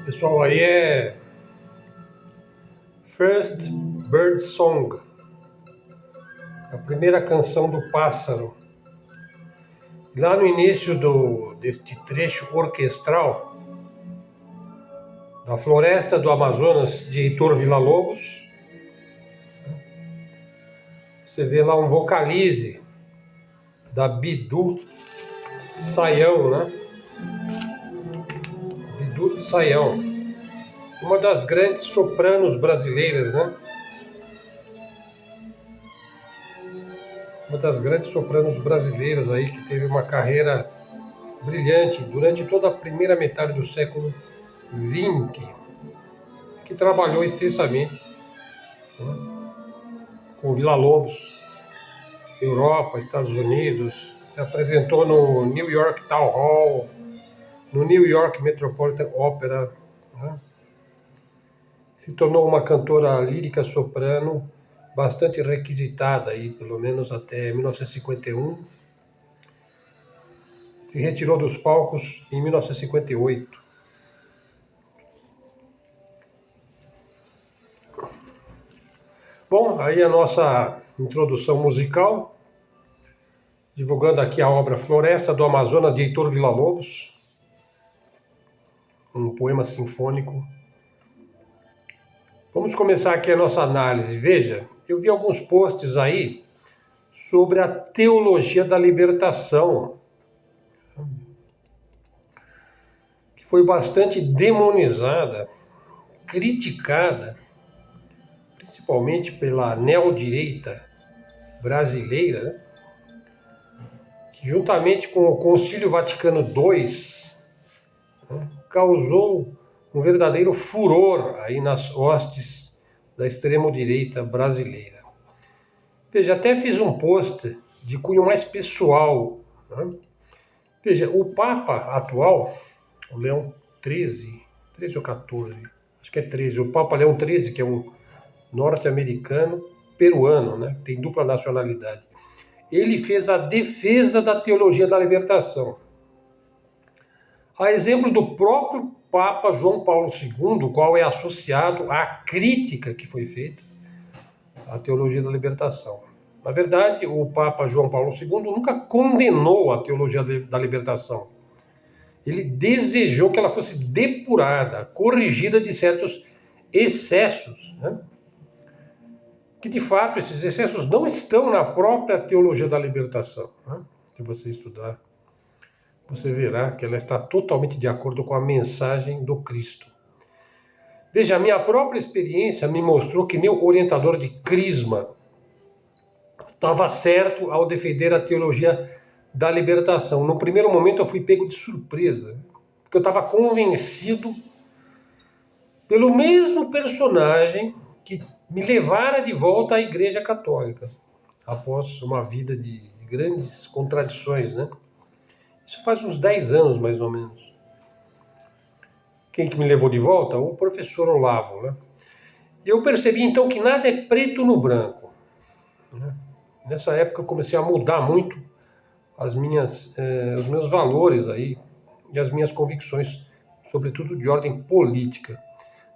Pessoal, aí é First Bird Song, a primeira canção do pássaro. Lá no início deste trecho orquestral da Floresta do Amazonas, de Heitor Villa-Lobos, você vê lá um vocalize da Bidu Sayão, né? Bidu Sayão, uma das grandes sopranos brasileiras, né? Uma das grandes sopranos brasileiras aí, que teve uma carreira brilhante durante toda a primeira metade do século XX, que trabalhou extensamente, né, com Villa-Lobos, Europa, Estados Unidos, se apresentou no New York Town Hall, no New York Metropolitan Opera, né? Se tornou uma cantora lírica soprano bastante requisitada, aí, pelo menos até 1951. Se retirou dos palcos em 1958. Bom, aí a nossa introdução musical, divulgando aqui a obra Floresta do Amazonas, de Heitor Villa-Lobos, um poema sinfônico. Vamos começar aqui a nossa análise. Veja, eu vi alguns posts aí sobre a teologia da libertação, que foi bastante demonizada, criticada, principalmente pela neodireita brasileira, né? Que juntamente com o Concílio Vaticano II, né, causou um verdadeiro furor aí nas hostes da extrema-direita brasileira. Veja, até fiz um post de cunho mais pessoal, né? Veja, o Papa atual, o Leão XIII, 13 ou 14, acho que é 13, o Papa Leão XIII, que é um norte-americano peruano, né? Tem dupla nacionalidade. Ele fez a defesa da teologia da libertação. A exemplo do próprio Papa João Paulo II, o qual é associado à crítica que foi feita à teologia da libertação. Na verdade, o Papa João Paulo II nunca condenou a teologia da libertação. Ele desejou que ela fosse depurada, corrigida de certos excessos, né? Que de fato esses excessos não estão na própria teologia da libertação, né? Se você estudar, você verá que ela está totalmente de acordo com a mensagem do Cristo. Veja, a minha própria experiência me mostrou que meu orientador de crisma estava certo ao defender a teologia da libertação. No primeiro momento eu fui pego de surpresa, porque eu estava convencido pelo mesmo personagem que me levara de volta à Igreja Católica, após uma vida de grandes contradições, né? Isso faz uns 10 anos, mais ou menos. Quem que me levou de volta? O professor Olavo, né? E eu percebi, então, que nada é preto no branco, né? Nessa época eu comecei a mudar muito os meus valores aí e as minhas convicções, sobretudo de ordem política.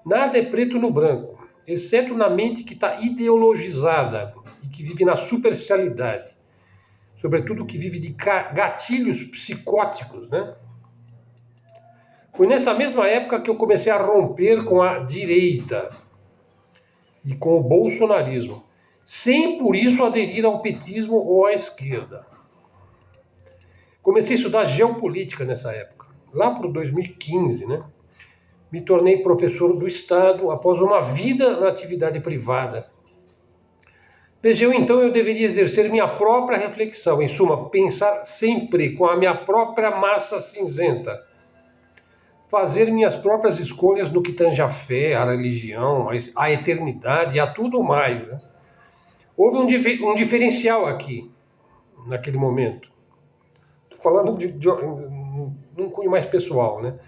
Nada é preto no branco, exceto na mente que está ideologizada e que vive na superficialidade, sobretudo que vive de gatilhos psicóticos, né? Foi nessa mesma época que eu comecei a romper com a direita e com o bolsonarismo, sem por isso aderir ao petismo ou à esquerda. Comecei a estudar geopolítica nessa época, lá para 2015, né? Me tornei professor do Estado após uma vida na atividade privada. Veja, então eu deveria exercer minha própria reflexão, em suma, pensar sempre com a minha própria massa cinzenta, fazer minhas próprias escolhas no que tange a fé, a religião, a eternidade e a tudo mais, né? Houve um diferencial aqui, naquele momento. Estou falando num cunho mais pessoal, né?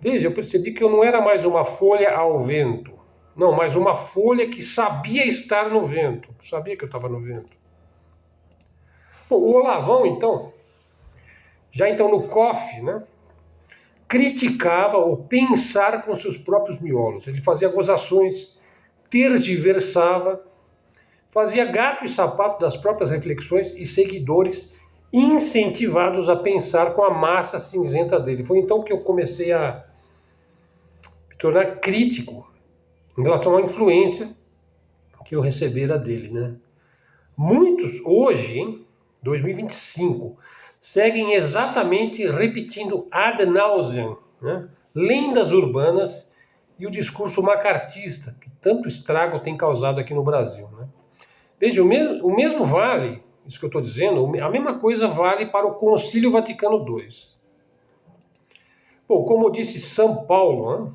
Veja, eu percebi que eu não era mais uma folha ao vento. Não, mas uma folha que sabia estar no vento. Sabia que eu estava no vento. Bom, o Olavão, então, já então no COF, né, criticava o pensar com seus próprios miolos. Ele fazia gozações, tergiversava, fazia gato e sapato das próprias reflexões e seguidores incentivados a pensar com a massa cinzenta dele. Foi então que eu comecei a me tornar crítico em relação à influência que eu recebera dele, né? Muitos hoje, em 2025, seguem exatamente repetindo ad nauseam, né, lendas urbanas e o discurso macartista que tanto estrago tem causado aqui no Brasil, né? Veja, o mesmo vale, isso que eu estou dizendo, a mesma coisa vale para o Concílio Vaticano II. Bom, como disse São Paulo, né,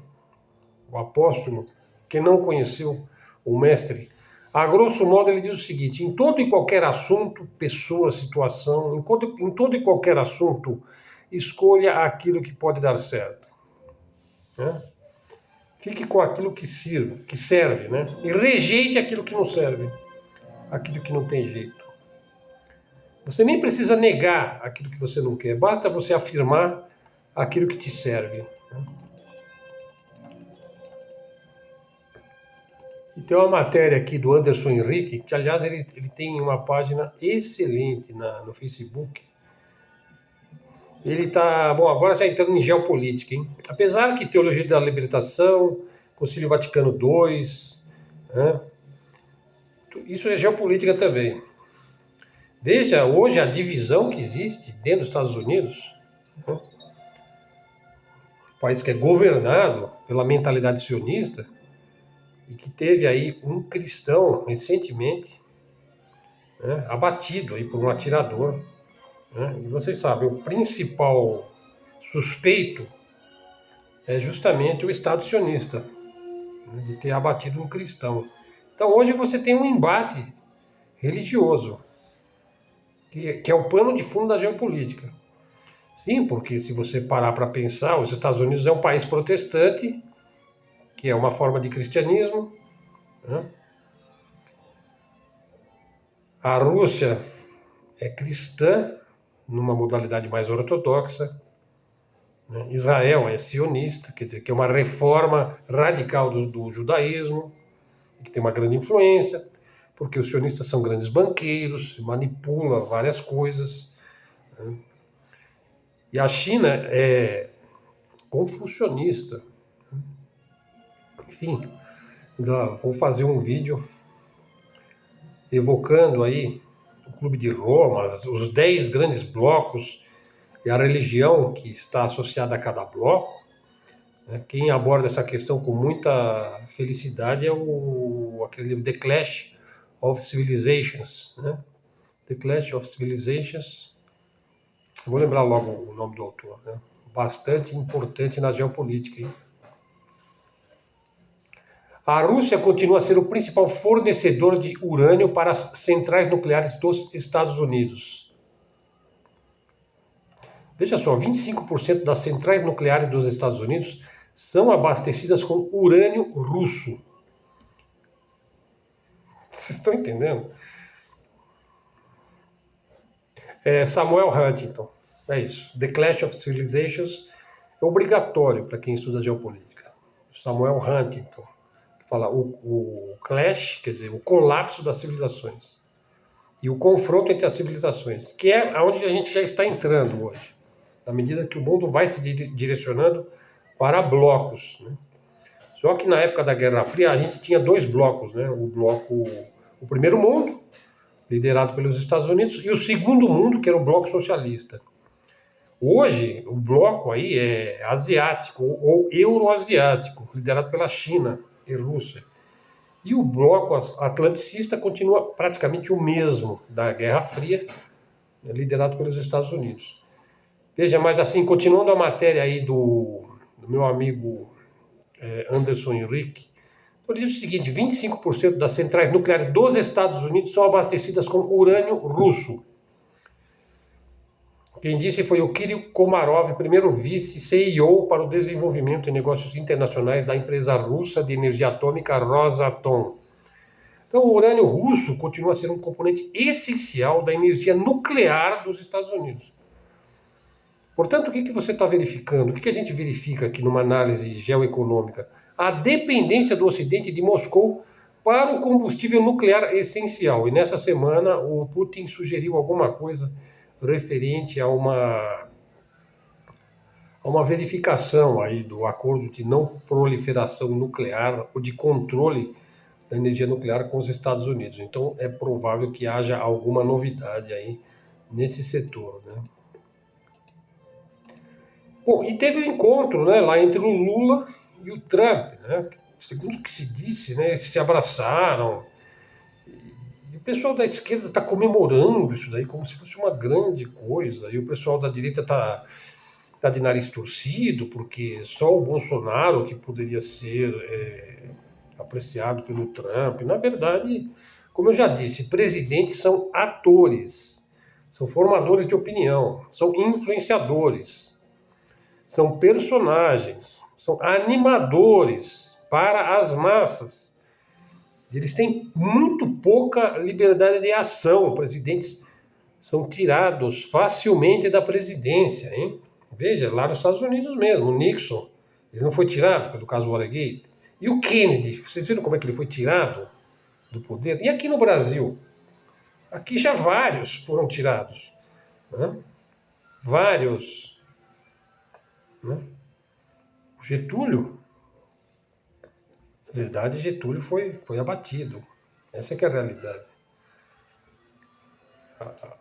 o apóstolo que não conheceu o mestre, a grosso modo ele diz o seguinte: em todo e qualquer assunto, pessoa, situação, em todo e qualquer assunto, escolha aquilo que pode dar certo, né? Fique com aquilo que serve, né? E rejeite aquilo que não serve, aquilo que não tem jeito. Você nem precisa negar aquilo que você não quer, basta você afirmar aquilo que te serve, né? E tem uma matéria aqui do Anderson Henrique, que aliás ele tem uma página excelente no Facebook. Ele está, bom, agora já entrando em geopolítica, hein? Apesar que Teologia da Libertação, Concílio Vaticano II, né? Isso é geopolítica também. Veja hoje a divisão que existe dentro dos Estados Unidos, né? Um país que é governado pela mentalidade sionista, e que teve aí um cristão recentemente, né, abatido aí por um atirador, né? E vocês sabem, o principal suspeito é justamente o Estado sionista, né, de ter abatido um cristão. Então hoje você tem um embate religioso, que é o pano de fundo da geopolítica. Sim, porque se você parar para pensar, os Estados Unidos é um país protestante, que é uma forma de cristianismo, né? A Rússia é cristã, numa modalidade mais ortodoxa, né? Israel é sionista, quer dizer, que é uma reforma radical do judaísmo, que tem uma grande influência, porque os sionistas são grandes banqueiros, manipulam várias coisas, né? E a China é confucionista. Enfim, vou fazer um vídeo evocando aí o Clube de Roma, os 10 grandes blocos e a religião que está associada a cada bloco, né? Quem aborda essa questão com muita felicidade é aquele livro The Clash of Civilizations, né? The Clash of Civilizations. Vou lembrar logo o nome do autor, né? Bastante importante na geopolítica, hein? A Rússia continua a ser o principal fornecedor de urânio para as centrais nucleares dos Estados Unidos. Veja só, 25% das centrais nucleares dos Estados Unidos são abastecidas com urânio russo. Vocês estão entendendo? Samuel Huntington. É isso. The Clash of Civilizations é obrigatório para quem estuda geopolítica. Samuel Huntington fala o clash, quer dizer, o colapso das civilizações. e o confronto entre as civilizações, que é aonde a gente já está entrando hoje, à medida que o mundo vai se direcionando para blocos, né? Só que na época da Guerra Fria a gente tinha dois blocos, né? O primeiro mundo, liderado pelos Estados Unidos, e o segundo mundo, que era o bloco socialista. Hoje, o bloco aí é asiático ou euroasiático, liderado pela China e Rússia. E o bloco atlanticista continua praticamente o mesmo da Guerra Fria, liderado pelos Estados Unidos. Veja, mas assim, continuando a matéria aí do meu amigo Anderson Henrique, ele diz o seguinte: 25% das centrais nucleares dos Estados Unidos são abastecidas com urânio russo. Quem disse foi o Kirill Komarov, primeiro vice-CEO para o desenvolvimento e negócios internacionais da empresa russa de energia atômica Rosatom. Então, o urânio russo continua a ser um componente essencial da energia nuclear dos Estados Unidos. Portanto, o que você está verificando? O que a gente verifica aqui numa análise geoeconômica? A dependência do Ocidente de Moscou para o combustível nuclear essencial. E nessa semana o Putin sugeriu alguma coisa referente a uma verificação aí do acordo de não proliferação nuclear ou de controle da energia nuclear com os Estados Unidos. Então é provável que haja alguma novidade aí nesse setor, né? Bom, e teve um encontro, né, lá entre o Lula e o Trump, né? Segundo o que se disse, né, eles se abraçaram. E o pessoal da esquerda está comemorando isso daí como se fosse uma grande coisa, e o pessoal da direita está de nariz torcido, porque só o Bolsonaro que poderia ser apreciado pelo Trump. Na verdade, como eu já disse, presidentes são atores, são formadores de opinião, são influenciadores, são personagens, são animadores para as massas. Eles têm muito pouca liberdade de ação. Presidentes são tirados facilmente da presidência, hein? Veja, lá nos Estados Unidos mesmo, o Nixon, ele não foi tirado pelo caso Watergate. E o Kennedy, vocês viram como é que ele foi tirado do poder? E aqui no Brasil? Aqui já vários foram tirados, né? Vários, né? Getúlio, na verdade, Getúlio foi abatido. Essa é que é a realidade.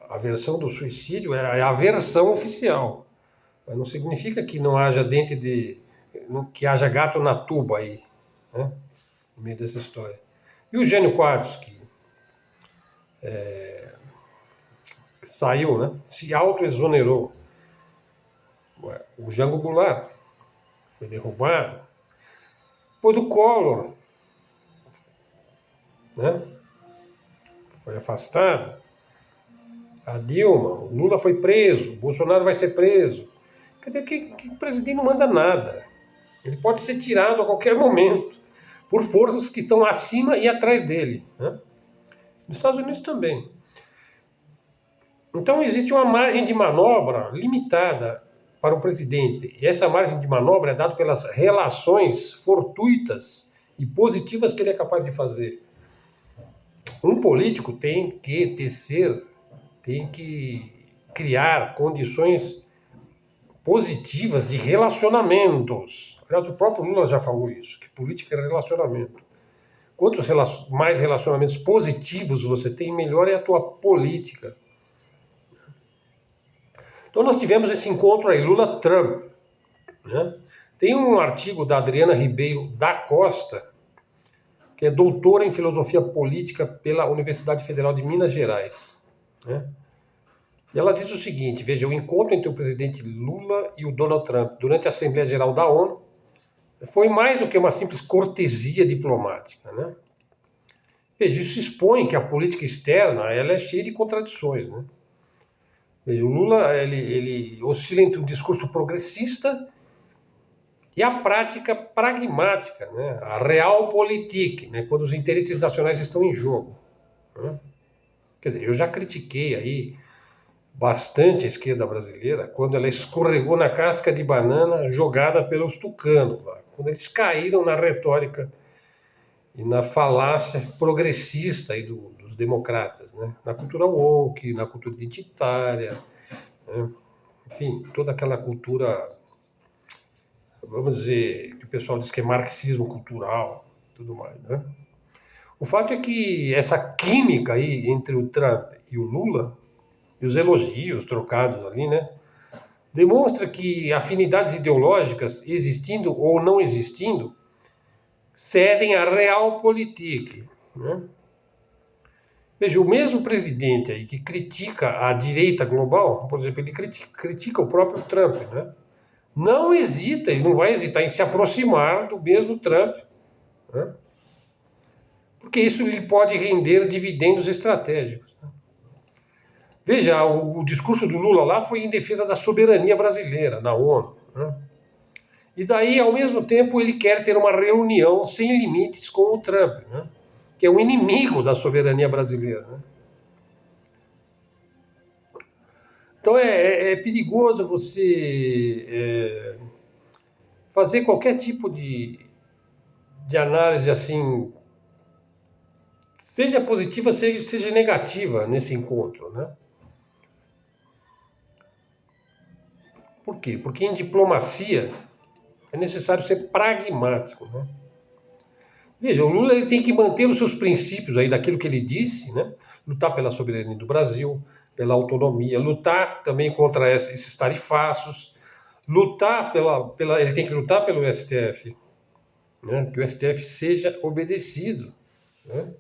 A versão do suicídio é a versão oficial. Mas não significa que não haja que haja gato na tuba aí, né? No meio dessa história. E o Jânio Quadros, que saiu, né? Se autoexonerou. O Jango Goulart foi derrubado. Depois do Collor, né? Foi afastado. A Dilma, o Lula foi preso, o Bolsonaro vai ser preso. Quer dizer que o presidente não manda nada. Ele pode ser tirado a qualquer momento por forças que estão acima e atrás dele, né? Nos Estados Unidos também. Então existe uma margem de manobra limitada para o presidente. E essa margem de manobra é dada pelas relações fortuitas e positivas que ele é capaz de fazer. Um político tem que criar condições positivas de relacionamentos. Aliás, o próprio Lula já falou isso, que política é relacionamento. Quantos mais relacionamentos positivos você tem, melhor é a tua política. Então nós tivemos esse encontro aí, Lula-Trump, né? Tem um artigo da Adriana Ribeiro da Costa, que é doutora em filosofia política pela Universidade Federal de Minas Gerais, né? E ela diz o seguinte: veja, o encontro entre o presidente Lula e o Donald Trump durante a Assembleia Geral da ONU foi mais do que uma simples cortesia diplomática, né? Veja, isso expõe que a política externa ela é cheia de contradições, né? Veja, o Lula ele oscila entre um discurso progressista e a prática pragmática, né? A realpolitik, né? Quando os interesses nacionais estão em jogo, né? Quer dizer, eu já critiquei aí bastante a esquerda brasileira quando ela escorregou na casca de banana jogada pelos tucanos, lá, quando eles caíram na retórica e na falácia progressista aí dos dos democratas, né? Na cultura woke, na cultura identitária, né? Enfim, toda aquela cultura, vamos dizer, que o pessoal diz que é marxismo cultural, tudo mais, né? O fato é que essa química aí entre o Trump e o Lula, e os elogios trocados ali, né? Demonstra que afinidades ideológicas, existindo ou não existindo, cedem à realpolitik, né? Veja, o mesmo presidente aí que critica a direita global, por exemplo, ele critica o próprio Trump, né? Não hesita, e não vai hesitar em se aproximar do mesmo Trump, né? Porque isso lhe pode render dividendos estratégicos. Veja, o discurso do Lula lá foi em defesa da soberania brasileira, na ONU, né? E daí, ao mesmo tempo, ele quer ter uma reunião sem limites com o Trump, né? Que é um inimigo da soberania brasileira, né? Então é perigoso você fazer qualquer tipo de análise assim, seja positiva, seja negativa nesse encontro, né? Por quê? Porque em diplomacia é necessário ser pragmático, né? Veja, o Lula ele tem que manter os seus princípios aí daquilo que ele disse, né? Lutar pela soberania do Brasil, pela autonomia, lutar também contra esses tarifaços, lutar ele tem que lutar pelo STF, né? Que o STF seja obedecido, né?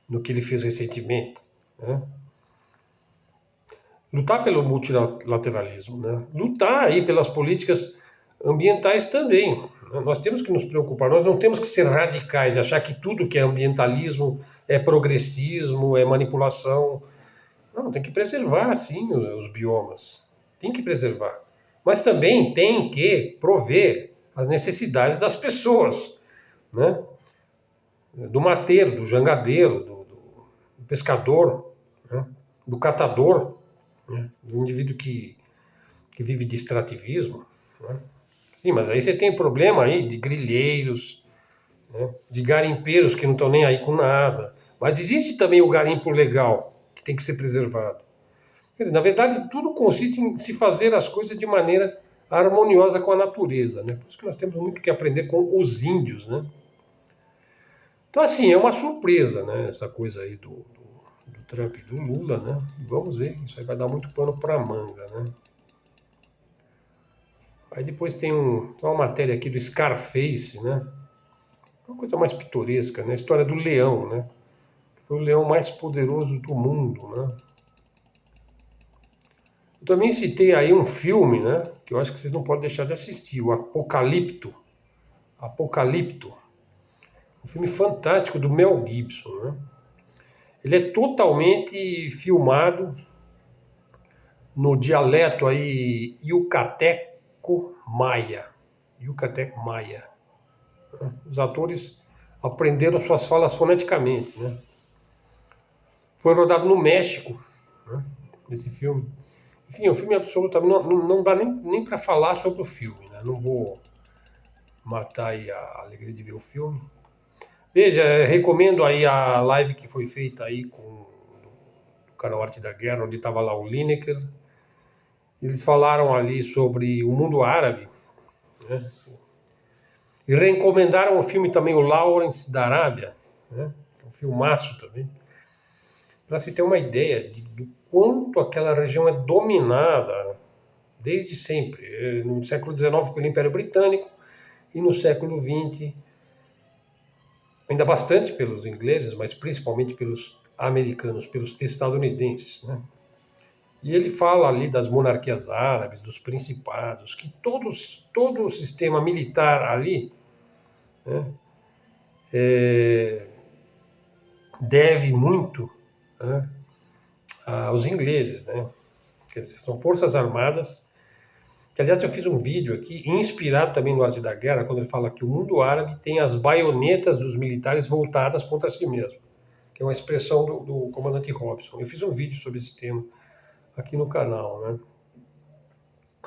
No que ele fez recentemente, né? Lutar pelo multilateralismo, né? Lutar aí pelas políticas ambientais também, né? Nós temos que nos preocupar, nós não temos que ser radicais, achar que tudo que é ambientalismo é progressismo, é manipulação. Não, tem que preservar, sim, os biomas, tem que preservar. Mas também tem que prover as necessidades das pessoas, né? Do mateiro, do jangadeiro, do pescador, né? Do catador, né? Do indivíduo que vive de extrativismo, né? Sim, mas aí você tem problema aí de grileiros, né? De garimpeiros que não estão nem aí com nada. Mas existe também o garimpo legal, que tem que ser preservado. Na verdade, tudo consiste em se fazer as coisas de maneira harmoniosa com a natureza, né? Por isso que nós temos muito que aprender com os índios, né? Então, assim, é uma surpresa, né? Essa coisa aí do Trump e do Lula, né? Vamos ver, isso aí vai dar muito pano para manga, né? Aí depois tem uma matéria aqui do Scarface, né? Uma coisa mais pitoresca, né? A história do leão, né? Foi o leão mais poderoso do mundo, né? Eu também citei aí um filme, né? Que eu acho que vocês não podem deixar de assistir, o Apocalipto. Apocalipto. Um filme fantástico do Mel Gibson, né? Ele é totalmente filmado no dialeto aí yucateco maia. Yucateco maia. Os atores aprenderam suas falas foneticamente, né? Foi rodado no México, né? Esse filme. Enfim, o filme absolutamente não dá nem para falar sobre o filme, né? Não vou matar aí a alegria de ver o filme. Veja, recomendo aí a live que foi feita aí com o canal Arte da Guerra, onde estava lá o Lineker. Eles falaram ali sobre o mundo árabe, né? E recomendaram o filme também, o Lawrence da Arábia, né? Um filmaço também, para se ter uma ideia do quanto aquela região é dominada desde sempre, no século XIX pelo Império Britânico e no século XX ainda bastante pelos ingleses, mas principalmente pelos americanos, pelos estadunidenses, né? E ele fala ali das monarquias árabes, dos principados, que todo o sistema militar ali, né, deve muito, né, aos ingleses, né? Quer dizer, são forças armadas, que aliás eu fiz um vídeo aqui, inspirado também no Arte da Guerra, quando ele fala que o mundo árabe tem as baionetas dos militares voltadas contra si mesmo, que é uma expressão do comandante Robson. Eu fiz um vídeo sobre esse tema aqui no canal, né?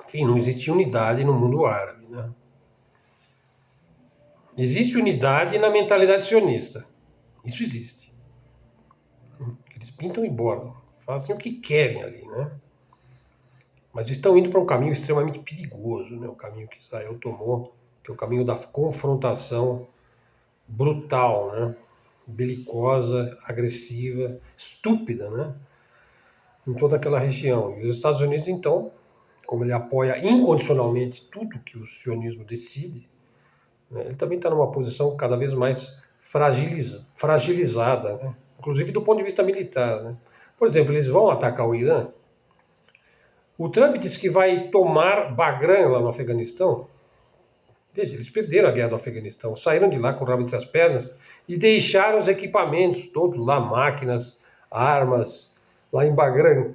Enfim, não existe unidade no mundo árabe, né? Existe unidade na mentalidade sionista. Isso existe. Eles pintam e bordam, fazem o que querem ali, né? Mas estão indo para um caminho extremamente perigoso, né? O caminho que Israel tomou, que é o caminho da confrontação brutal, né? Belicosa, agressiva, estúpida, né? Em toda aquela região. E os Estados Unidos, então, como ele apoia incondicionalmente tudo que o sionismo decide, né, ele também está numa posição cada vez mais fragilizada, né? Inclusive do ponto de vista militar, né? Por exemplo, eles vão atacar o Irã. O Trump disse que vai tomar Bagram lá no Afeganistão. Veja, eles perderam a guerra do Afeganistão, saíram de lá com o rabo entre as pernas e deixaram os equipamentos todos lá, máquinas, armas, lá em Bagram.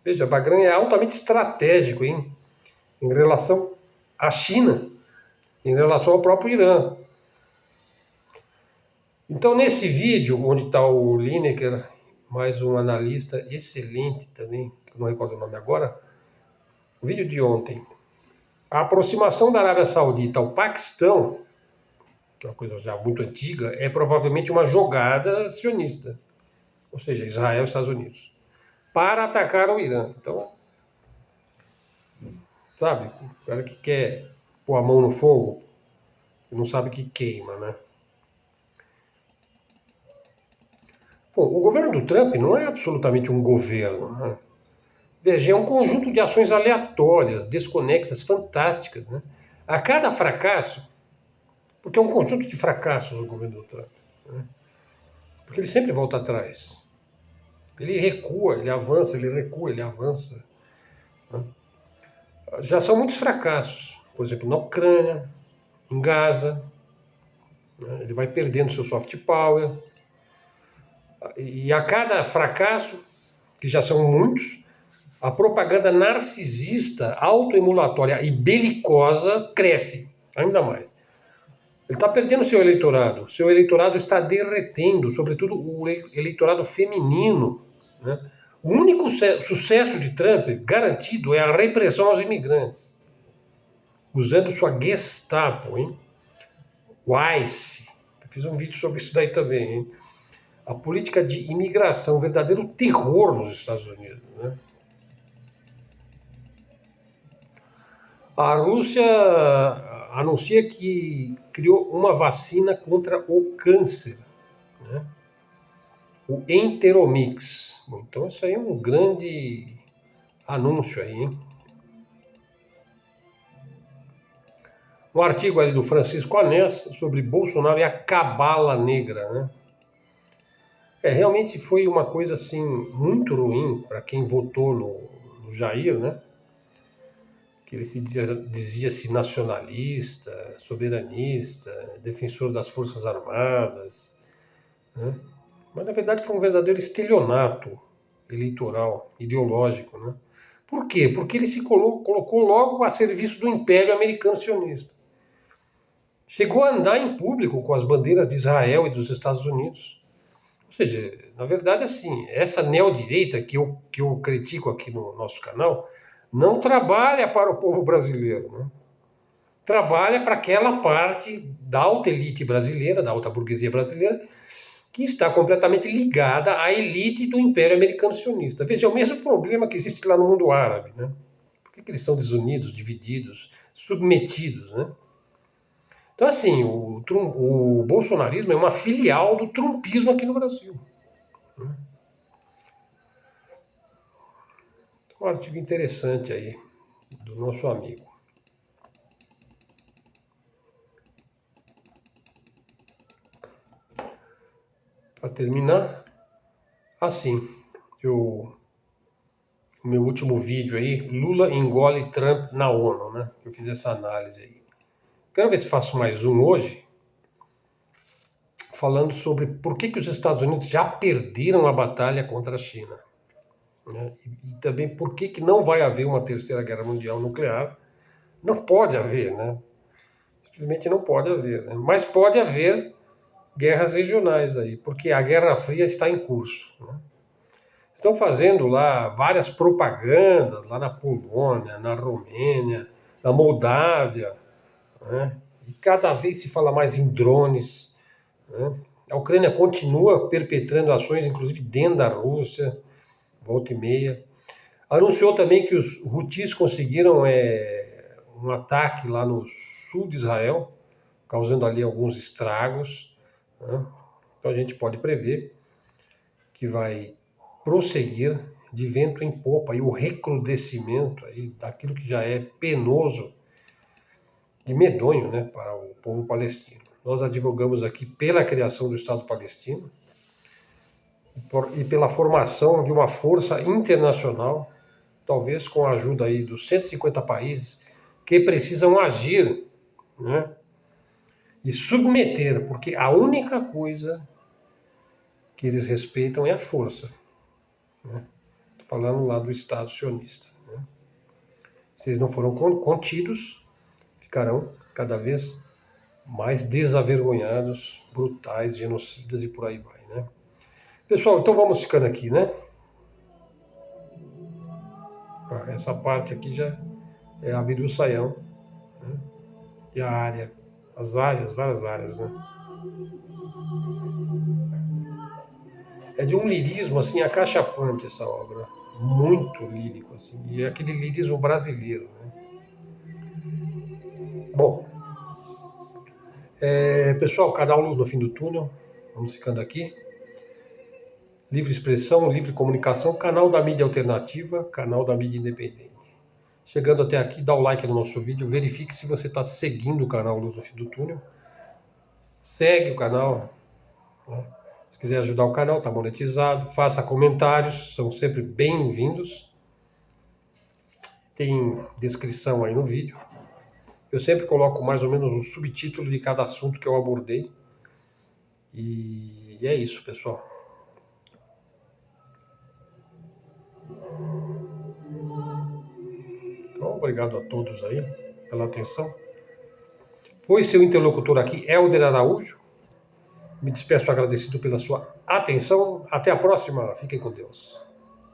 Veja, Bagram é altamente estratégico, hein? Em relação à China, em relação ao próprio Irã. Então, nesse vídeo, onde está o Lineker, mais um analista excelente também, que eu não recordo o nome agora, o vídeo de ontem, a aproximação da Arábia Saudita ao Paquistão, que é uma coisa já muito antiga, é provavelmente uma jogada sionista, ou seja, Israel e Estados Unidos, para atacar o Irã. Então, sabe, o cara que quer pôr a mão no fogo, não sabe que queima, né? Bom, o governo do Trump não é absolutamente um governo, né? Veja, é um conjunto de ações aleatórias, desconexas, fantásticas, né? A cada fracasso, porque é um conjunto de fracassos o governo do Trump, né? Porque ele sempre volta atrás. Ele recua, ele avança, ele recua, ele avança, né? Já são muitos fracassos, por exemplo, na Ucrânia, em Gaza, né? Ele vai perdendo seu soft power, e a cada fracasso, que já são muitos, a propaganda narcisista, autoemulatória e belicosa cresce ainda mais. Ele está perdendo seu eleitorado está derretendo, sobretudo o eleitorado feminino, né? O único sucesso de Trump garantido é a repressão aos imigrantes, usando sua Gestapo, hein? O ICE. Eu fiz um vídeo sobre isso daí também, hein? A política de imigração, um verdadeiro terror nos Estados Unidos, né? A Rússia anuncia que criou uma vacina contra o câncer, né? O Enteromix. Bom, então isso aí é um grande anúncio aí, hein? Um artigo ali do Francisco Anés sobre Bolsonaro e a cabala negra, né? Realmente foi uma coisa assim muito ruim para quem votou no Jair, né? Que ele dizia-se nacionalista, soberanista, defensor das Forças Armadas, né? Mas na verdade foi um verdadeiro estelionato eleitoral, ideológico, né? Por quê? Porque ele se colocou logo a serviço do Império Americano Sionista. Chegou a andar em público com as bandeiras de Israel e dos Estados Unidos. Ou seja, na verdade, assim, essa neodireita que eu critico aqui no nosso canal, não trabalha para o povo brasileiro, né? Trabalha para aquela parte da alta elite brasileira, da alta burguesia brasileira, que está completamente ligada à elite do Império Americano Sionista. Veja, é o mesmo problema que existe lá no mundo árabe, né? Por que eles são desunidos, divididos, submetidos, né? Então, assim, o bolsonarismo é uma filial do trumpismo aqui no Brasil, né? Um artigo interessante aí, do nosso amigo. Para terminar, assim, o meu último vídeo aí, Lula engole Trump na ONU, né? Eu fiz essa análise aí. Quero ver se faço mais um hoje, falando sobre por que os Estados Unidos já perderam a batalha contra a China, né? E também por que não vai haver uma terceira guerra mundial nuclear. Não pode haver, né? Simplesmente não pode haver, né? Mas pode haver guerras regionais aí, porque a Guerra Fria está em curso, né? Estão fazendo lá várias propagandas, lá na Polônia, na Romênia, na Moldávia, né? E cada vez se fala mais em drones, né? A Ucrânia continua perpetrando ações, inclusive dentro da Rússia, volta e meia. Anunciou também que os Houthis conseguiram um ataque lá no sul de Israel, causando ali alguns estragos, né? Então a gente pode prever que vai prosseguir de vento em popa e o recrudescimento aí daquilo que já é penoso e medonho, né, para o povo palestino. Nós advogamos aqui pela criação do Estado palestino e pela formação de uma força internacional, talvez com a ajuda aí dos 150 países que precisam agir, né, e submeter, porque a única coisa que eles respeitam é a força. Né? Estou falando lá do Estado sionista. Né? Se eles não foram contidos, ficarão cada vez mais desavergonhados, brutais, genocidas e por aí vai, né? Pessoal, então vamos ficando aqui, né? Essa parte aqui já é a Bidu Saião, né? E a área, as áreas, várias áreas, né? É de um lirismo, assim, acachapante essa obra. Muito lírico, assim. E é aquele lirismo brasileiro, né? Bom, pessoal, canal Luz no Fim do Túnel. Vamos ficando aqui. Livre expressão, livre comunicação, canal da mídia alternativa, canal da mídia independente. Chegando até aqui, dá o like no nosso vídeo, verifique se você está seguindo o canal Luz no Fim do Túnel. Segue o canal, né? Se quiser ajudar o canal, está monetizado. Faça comentários, são sempre bem-vindos. Tem descrição aí no vídeo. Eu sempre coloco mais ou menos um subtítulo de cada assunto que eu abordei. E é isso, pessoal. Então, obrigado a todos aí pela atenção. Foi seu interlocutor aqui, Helder Araújo. Me despeço agradecido pela sua atenção. Até a próxima. Fiquem com Deus.